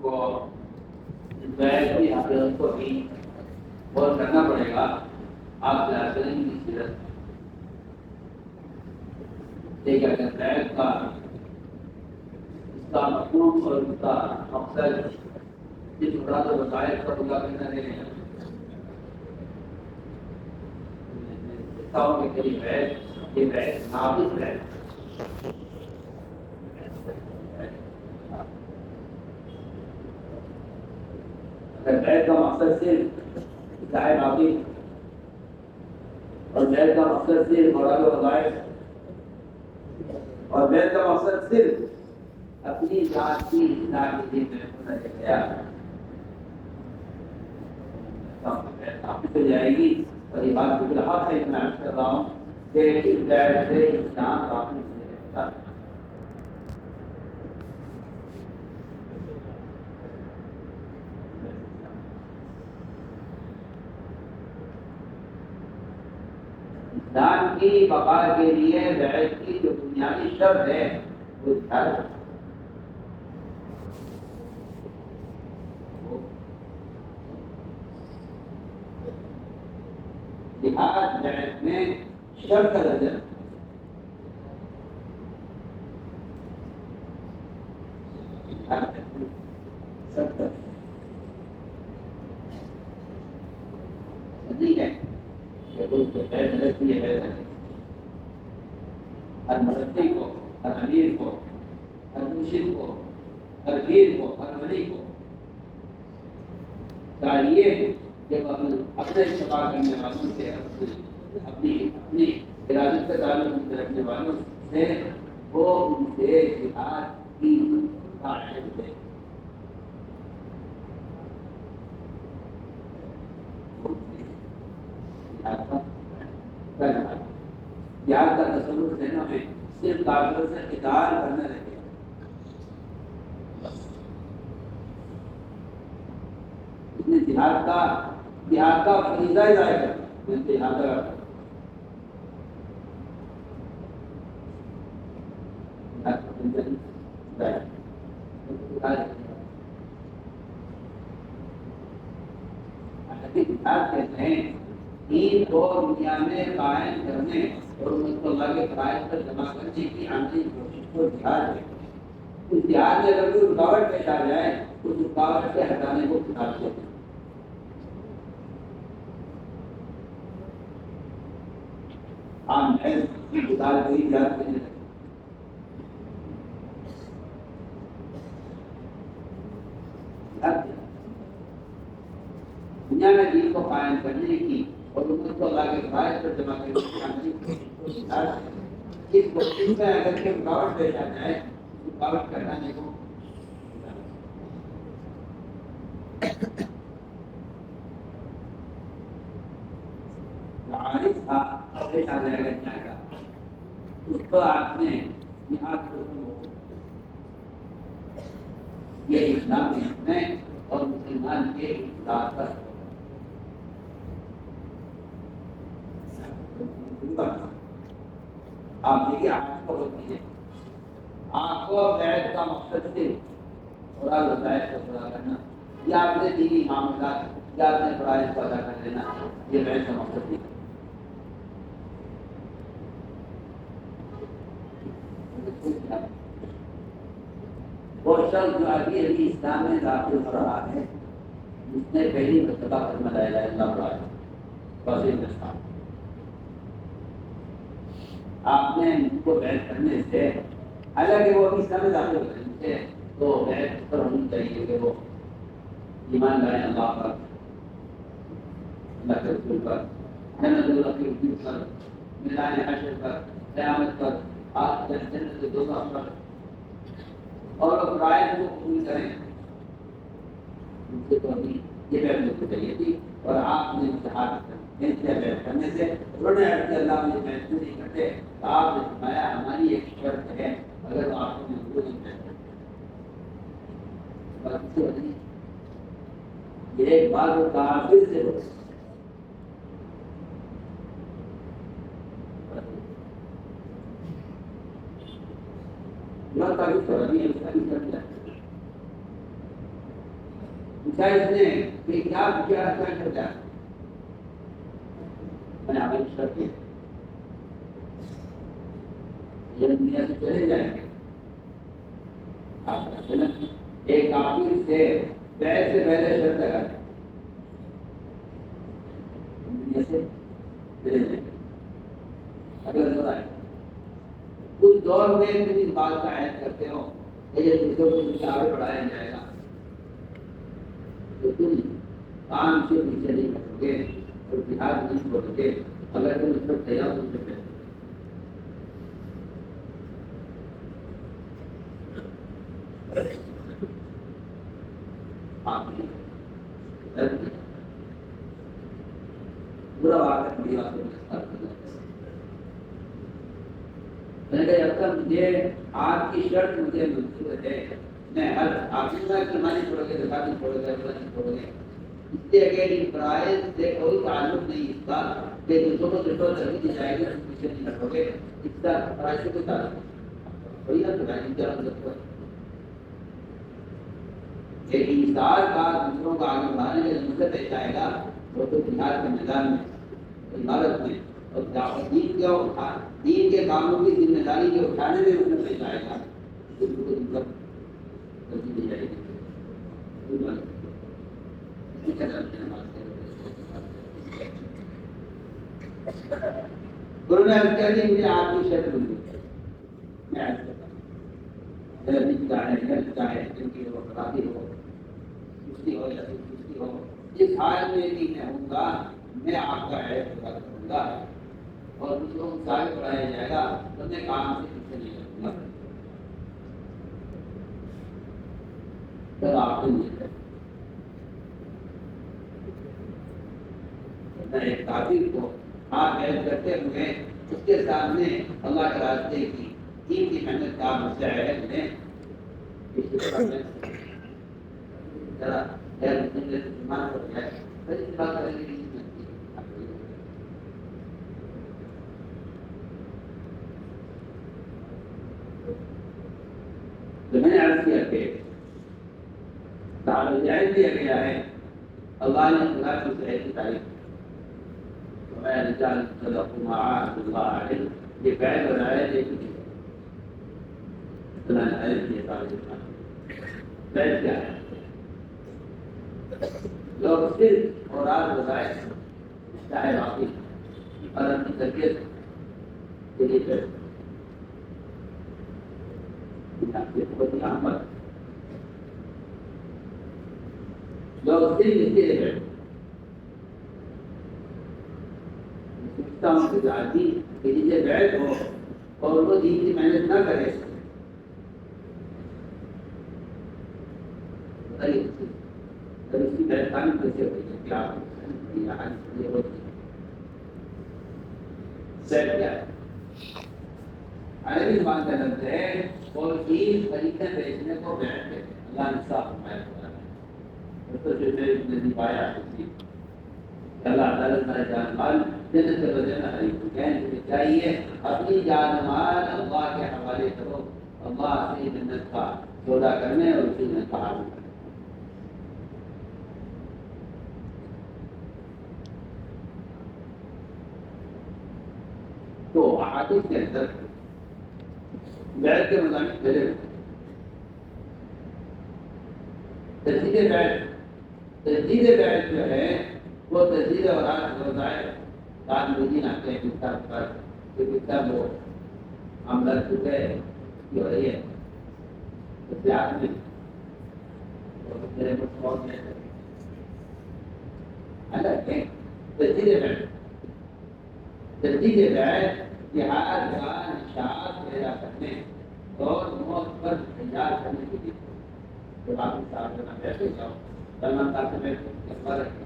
کو بیعت کی حقیقت کو بھی غور کرنا پڑے گا. آپ کریں کی سیرت ایک اگر بیعت کا اس کا مفہوم اور اس کا مقصد اس مراد و وسائل کا پورا کرنا ہے. کے قریب ہے یہ بیعت نافذ ہے. اگر بیعت کا مقصد صرف اصلاح باطن اور بیعت کا مقصد صرف مراد و وظائف اور بیعت کا مقصد صرف اپنی ذات کی اصلاح کے لیے محفوظ رہ گیا نافذ ہو جائے گی. اور یہ بات بالکل حق ہے. میں عرض کر رہا ہوں کہ اس بیعت سے انسان واقعی ہوتا ہے. انسان کی بقا کے لیے بیعت کی جو بنیادی شرط ہے وہ جہاد ہے. جہاد بیعت میں شرط کا درجہ نہیں ہے ہر مرتبی کو، ہر امیر کو، ہر مرشد کو، ہر پیر کو، ہر ولی کو چاہیے جب اپنے اتباع کرنے والوں سے اپنی ارادت سے تعلق رکھنے والوں سے وہ ان سے جہاد کی تعریف دے. جہاد کا تصور ذہنوں میں صرف کافروں سے قتال کرنا رہے. اس نے جہاد کا فریضہ ادا کرنا جہاد کہتے ہیں دین کو دنیا میں قائم کرنے اور امت کو اللہ کے فرائض پر جمع کرنے کی عملی کوشش کو جہاد ہے. اس جہاد میں اگر کوئی رکاوٹ پیش آ جائے تو اس رکاوٹ کے ہٹانے کو قتال کہتے ہیں. عام ہے قتال کو ہی جہاد کہنے لگے. دنیا میں دین کو قائم کرنے کی اور امت کو اللہ کے فرائض پر جمع کرنے کی عملی کوشش ہے. اس کوشش میں اگر کوئی رکاوٹ پیش آ جائے تو رکاوٹ کے ہٹانے کو عارف تھا پیش آ جائے گا کیا کا اس کو آپ نے نہاد یہ اسلام میں اور مسلمان کے اقتدار پر آپ دیکھیے آپ کو ہوتی ہے آپ کو بیعت کا مقصد سے تھوڑا وظائف کو پورا کرنا یا آپ نے دینی معاملات یا اپنے فرائض کو ادا کر لینا یہ بیعت کا مقصد نہیں. وہ شخص جو ابھی اسلام میں داخل ہو رہا ہے جس نے پہلی مرتبہ کلمہ لا الہ الا اللہ پڑھا ہے بس ہندوستان آپ نے ان کو بیعت کرنے سے حالانکہ وہ ابھی اسلام میں داخل ہو رہے ہیں تو بیعت پر ہونی چاہیے کہ وہ ایمان لائیں اللہ پر، اللہ کے رسول پر، جنت الرحیم پر، میدان حشر پر، قیامت پر، جنت دوزخ پر اور فرائض کو قبول کریں. ان سے تو ابھی یہ بیعت مجھے چاہیے تھی اور آپ نے مجھے بیعت کرنے سے انہوں نے عرض کیا اللہ مجھے بیعت نہیں کرتے تو آپ نے فرمایا ہماری ایک شرط ہے اگر آپ نے وہ نہیں بیعت کرتے یہ ایک بات کافر سے ہو پوچھا اس نے کہ کیا کرتا ہے؟ میں نے عمل کر کے یہ دنیا سے چلے جائیں گے. آپ ایک کافر سے بیعت سے پہلے شرط لگا دنیا سے چلے جائیں گے. اگر بتائیں کچھ دور میں تم اس بات کا عہد کرتے ہو کہ یہ دوسروں کو تم سے آگے بڑھایا جائے گا تو تم کام سے پیچھے نہیں کرو گے اور بہار نہیں چھوڑو گے. اگر تم اس پر تیار ہو سکتے برا واقع میری بات جب تک مجھے آپ کی شرط مجھے منظور ہے میں ہر آپ نہیں چھوڑو گے زکات نہیں چھوڑو گے نہیں چھوڑو گے. اس لیے کہ ان فرائض سے کوئی تعلق نہیں اس کا کہ دوسروں کو صرف ترغیب دی جائے گی اور پیچھے نہیں ہٹو گے. اس کا فرائض سے کوئی تعلق نہیں. وہی نا فرائض کیا مطلب کہ انسان کا دوسروں کو آگے بڑھانے کے مقصد پیش آئے گا وہ تو جہاد کے میدان میں عمارت میں اور دین کے کاموں کی ذمہ داری کے اٹھانے میں اس میں پیش آئے گا. گرو نے کہتے ہیں مجھے آپ کی شرط ملی میں چاہے کیونکہ وہ خرابی ہو کشتی ہو یا کشتی ہو جس حال میں بھی میں ہوں گا میں آپ کا عہد پورا کروں گا اور دوسروں کو سارے بڑھایا جائے گا تو میں کام سے پیچھے نہیں کروں گا. سر آپ کو نہیں ایک کافر کو آپ عہد کرتے ہوئے اس کے سامنے اللہ کے راستے کی دین کی محنت کا مسئلہ ہے میں ذرا ایمان ہو جائے پھر اس بات کریں گے. تو میں نے عرض کیا کہ تعلق جائز دیا گیا ہے. اللہ نے خدا کی صحیح کی تعریف رجال صدقوا ما عاهدوا الله عليه یہ بیعت اور عہد ایک ہی ہے. اللہ نے عہد کیا تعریف بیعت کیا ہے لوگ صرف اور رات بتائے چاہے باقی اور اپنی تربیت کے لیے بیعت لوگ صرف اس کے لیے بیٹھے کہ جسے بیعت ہو اور وہ دین کی محنت نہ کرے اس کی پہچان کیسے ہوئی ہے کیا عربی زبان کا لفظ ہے اور دین خریدنے بیچنے کو بیعت ہے. اللہ نے صاف فرمایا اللہ تعالیٰ کا جان مال جنت کے بدلے میں خرید کہنے چاہیے اپنی جان مال اللہ کے حوالے کرو. اللہ سے جنت کا سودا کرنے اور اسی میں تعاون کرنے. تو احادیث کے اندر بیعت کے مضامین پھیلے ہوئے تجدید بیعت جو ہے وہ تجدید اور رات مدین آتے ہیں کتاب پر کہ کتاب وہ عملہ چکے کی ہو رہی ہے احتیاط میں اور میرے مطلب میں الگ ہے. تجدید بیعت جہاد کا نشاط پیدا کرنے اور موت پر تیار کرنے کے لیے جب آپ صاحب بیٹھے جاؤ سلمان صاحب سے بیٹھ رکھیں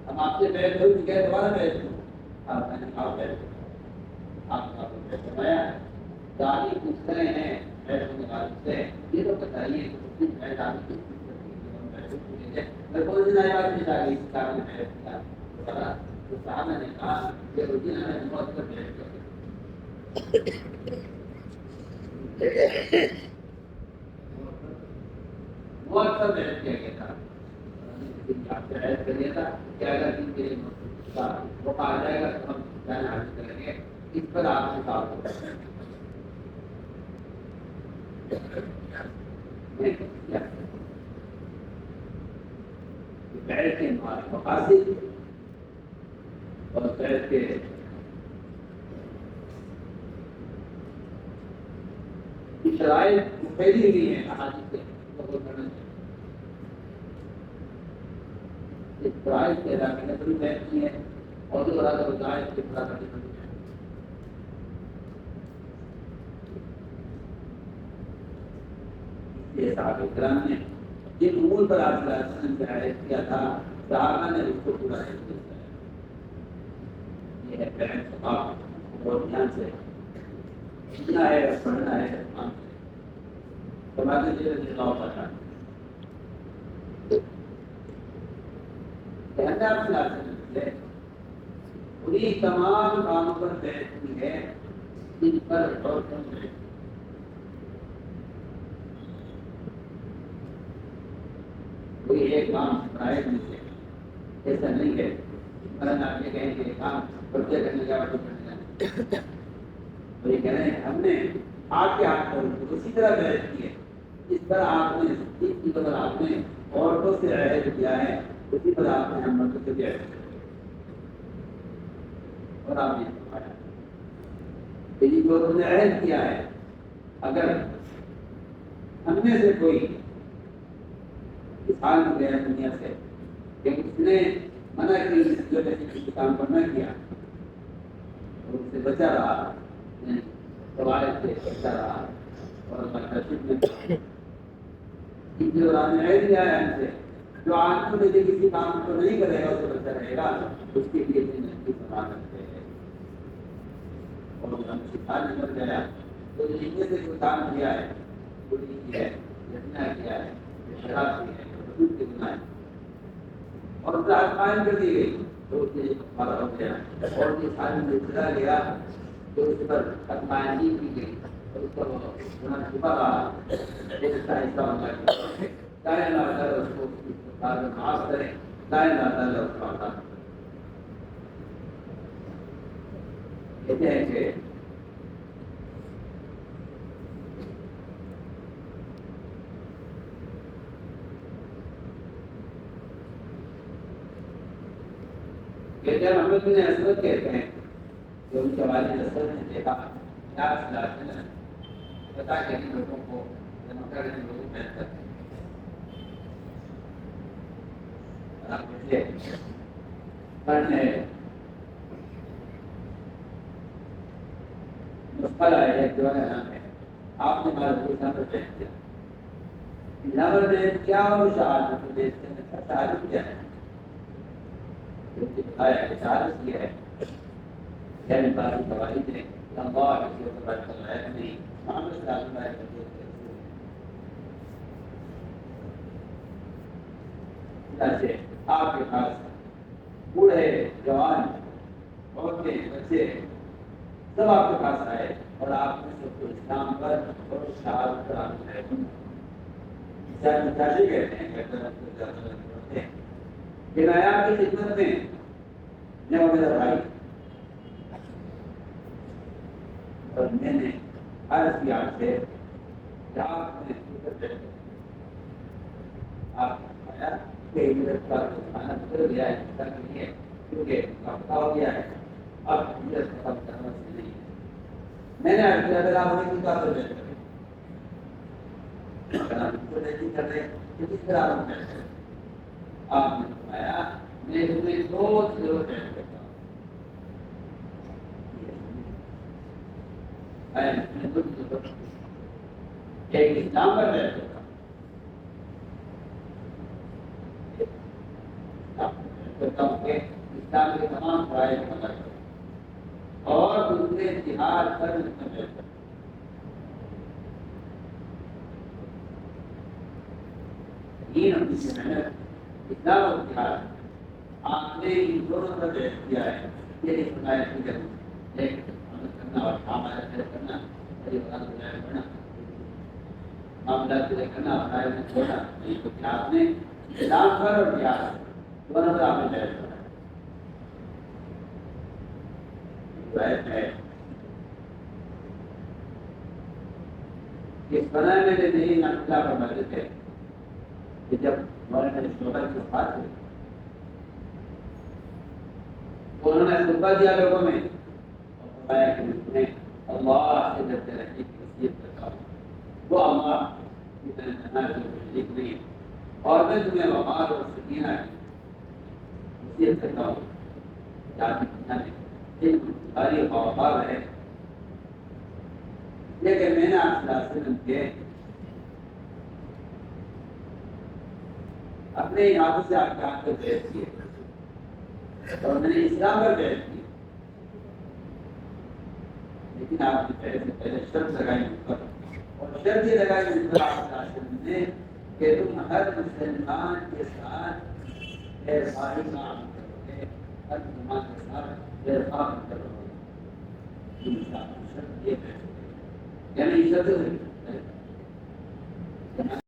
ہم آپ سے بیٹھ ہو چکے دوبارہ بیٹھ ہوں آپ میں نے کہا بیٹھ آپ کا بیٹھ فرمایا تعلیم پوچھ رہے ہیں بیٹھنے والے سے یہ تو بتائیے میں تعلیم میں کوئی دن آئی بات نہیں چاہیے کتاب میں بیٹھ تو صاحب نے کہا کہ روزینہ میں موت پر بیٹھ بہت سب محنت کیا گیا تھا کر دیا تھا کہ اگر ان کے موقع آ جائے گا تو ہم جان حاصل کریں گے اس پر آپ سے کام ہوتا ہے بیٹھ کے مقاصد اور بیٹھ کے شرائط پھیلی ہوئی ہیں احادیث سے اس شرائط کے علاقے میں بڑی بیٹھتی ہے اور جو بڑا بتائے اس کے بڑا کرنے یہ صحابہ کرام نے جن امور پر آپ صلی اللہ علیہ وسلم سے عائد کیا تھا صحابہ نے اس کو پورا نہیں کیا یہ ہے پہلے ثقافت اور دھیان سے سیکھنا ہے پڑھنا ہے سماجی جیسے نکاؤ پڑھنا پوری تمام کاموں پر بیٹھتی ہے جن پر کوئی ایک کام سکھائے نہیں ہے ایسا نہیں ہے مثلاً آپ یہ کہیں کہ کام بچے کرنے کا تو یہ کہہ رہے ہیں ہم نے آپ کے ہاتھ پر اسی طرح بیٹھ کی ہے اس طرح آپ نے اس کی طرح آپ نے عورتوں سے عہد کیا ہے اسی طرح آپ نے ہم مردوں سے کیا ہے اور آپ نے فرمایا کہ یہ جو تم نے عہد کیا ہے اگر ہم میں سے کوئی اس حال میں گیا دنیا سے کہ اس نے منع کی جو کسی کام پر نہ کیا اور اس سے بچا رہا قواعد سے بچا رہا اور جو عہد کیا ہے ہم سے جو آدمی میں سے کسی کام کو نہیں کرے گا اسے بچا رہے گا اس کے لیے بنا کرتے ہیں اور ہم سکھا نہیں کر گیا تو ان میں سے کوئی کام کیا ہے بری کی ہے جتنا کیا ہے شراب کی ہے کے گناہ اور اصلاح قائم کر دی گئی تو اس نے ہمارا ہو گیا اور یہ ساری میں چلا گیا تو اس پر اتمائنی کی گئی اور اس پر گناہ چھپا رہا ایک حصہ ہونا چاہیے چاہے اللہ تعالیٰ اس کو معاف کرے چاہے اللہ تعالیٰ اس کو عطا کرے کہتے ہیں کہ محمد بن اسود کہتے ہیں کہ ان کے والد اسود نے دیکھا کیا پتا کہ ان لوگوں کو مکہ کے لوگ محنت کرتے ہیں پڑھنے مشکل ہے ایک جو نام ہے آپ نے ہمارے کو نمبر دیکھ دیا نمبر دیکھ کیا اور شہادت دیکھتے ہیں شہادت کیا ہے شہادت کی ہے یعنی باری قواعد نے اللہ کے اوپر چلایا نہیں محمد صلی اللہ علیہ وسلم آپ کے پاس بوڑھے جوان عورتیں بچے سب آپ کے پاس آئے اور آپ نے سب کو اسلام پر اور شہادت پر آپ ہے کہتے ہیں کہ میں آپ کی خدمت میں جب میرا بھائی اور میں نے عرض کیا آپ سے کہ آپ نے آپ آیا کہ میرے پاس کھانا گزر گیا ہے لیے کیونکہ وقت ہو گیا ہے اب مجھے سفر کرنا نہیں میں نے عرض کیا اگر آپ نے کی بات کر رہے کس طرح آپ نے فرمایا میں تمہیں بہت ضرورت ہے ایک اسلام پر بیٹھ کرتا ہوں کہ اسلام کے تمام فرائض کو ادا کرو اور دوسرے جہاد پر مستقل کرو یہ اپنی محنت اسلام اور جہاد آپ نے ان دونوں پر بیٹھ کیا ہے یہ فرمایا کی ضرورت ہے عمل کرنا اور ہمارا خیر کرنا پڑھنا معاملہ طے کرنا اپنا میں چھوڑا نہیں تو کیا آپ نے اسلام پر اور کیا دونوں پر آپ نے جائز کرا ہے اس بنا میں نے نہیں نقلہ پر مدد ہے کہ جب مولانا شعبہ کی بات ہوئی تو انہوں نے خطبہ دیا لوگوں میں اور فرمایا کہ میں اللہ سے ڈرتے رہنے کی وصیت کرتا ہوں وہ اللہ کی تنہا جو شریک نہیں ہے اور میں تمہیں وقار اور سکینہ کی وصیت کرتا ہوں کہ آپ کی دنیا میں ایک بھاری وفار ہے لیکن میں نے آپ سے راستے کے اپنے ارادے سے آپ کے ہاتھ کو پیش کیے اور میں نے اسلام پر پیش کی لیکن آپ نے پہلے شرط لگائی پر اور شرط یہ لگائی آپ نے کہ تم ہر مسلمان کے ساتھ احسان کام کرو گے ہر مسلمان کے ساتھ احسان کرو گے شرط یہ ہے یعنی شرط